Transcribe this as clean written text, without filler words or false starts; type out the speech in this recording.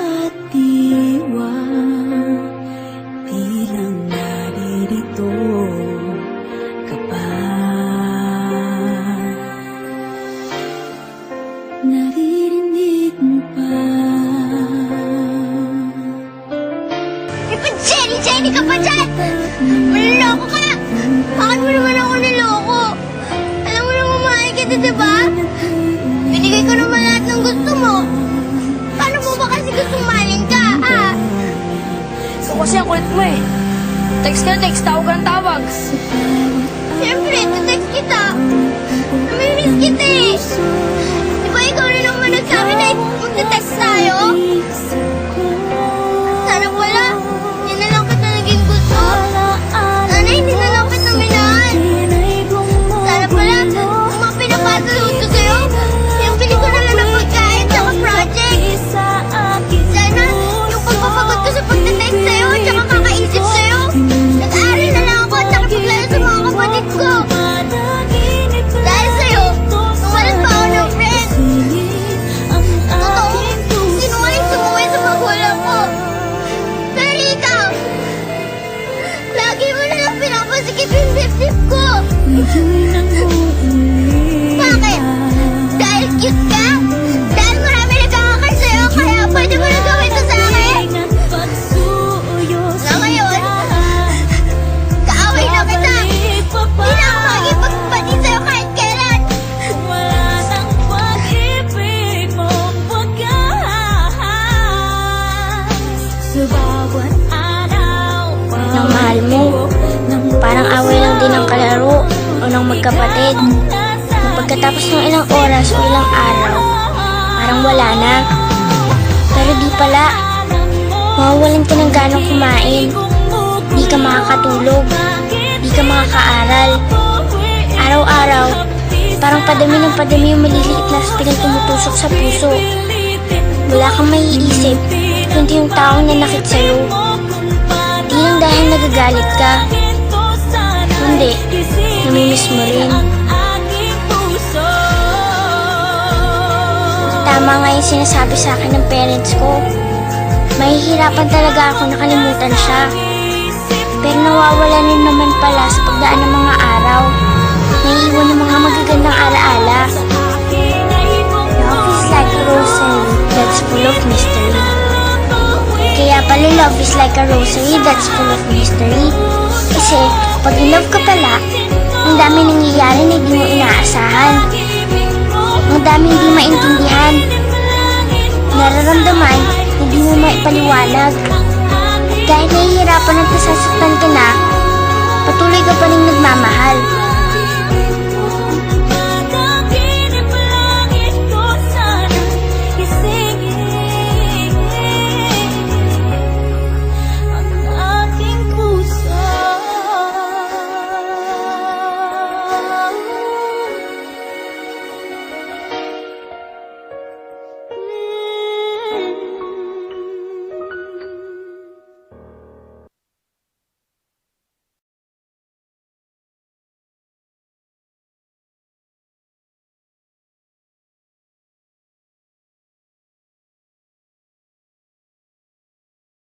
at diwa, bilang naririto ka pa. Naririnig mo pa. Jenny ka pa dyan! Manloloko ka! Bakit mo naman ako niloko? Alam mo naman mahal kita, diba? Binigay ko naman lahat ng gusto mo. Paano mo ba kasi gusto mahalin ka, ha? Ikaw kasi ang kulit mo eh. Text ka na text, tawag ka ng tawag. Siyempre, text kita. Namimiss kita eh. Diba ikaw na naman nagsabi na magte-text tayo? Sana pala, hindi na lang kita naging gusto. Sana hindi na lang kita minahal. Sana pala, yung mga pinapatulog ko sa'yo, yung bili ko na lang ng pagkain tsaka project. Sana, yung pagpapagod ko sa pagte-text sa'yo tsaka kakaisip sa'yo, nag-aaral na lang ako tsaka paglaro sa mga kapatid ko. Dahil sa'yo, tumalas pa ako ng friend. Totoo, sinungaling sumuwi sa magulang ko. Pero ikaw, lagi mo na lang pinapasikip yung dip-dip ko. Bakit? Dahil cute ka? Dahil marami nagkakakal sa'yo, kaya pwede mo na gawin ito sa akin? Na ngayon, kaaway na kita. Di na ako makikipagpati sa'yo kahit kailan. Nang mahal mo, parang away lang din ang kalaro o ng magkapatid. Nang pagkatapos ng ilang oras o ilang araw, parang wala na. Pero di pala, mawawalan ka ng ganang kumain. Di ka makakatulog, di ka makakaaral. Araw-araw, parang padami ng padami yung maliliit na aspiring tumutusok sa puso. Wala kang maiisip, kundi yung taong nanakit sa'yo. Di lang dahil nagagalit ka, kundi namimiss mo rin. Tama nga yung sinasabi sa akin ng parents ko. Mahihirapan talaga ako nakalimutan siya. Pero nawawala rin naman pala sa pagdaan ng mga araw. Naiiwan ng mga magagandang alaala. Love is like a rosary that's full of mystery. Kaya pala love is like a rosary that's full of mystery. Kasi pag in love ka pala, ang dami nangyayari na hindi mo inaasahan. Ang dami hindi maintindihan. Nararamdaman, hindi mo maipaliwanag. Kahit nahihirapan at nasasaktan ka na, patuloy ka pa rin nagmamahal.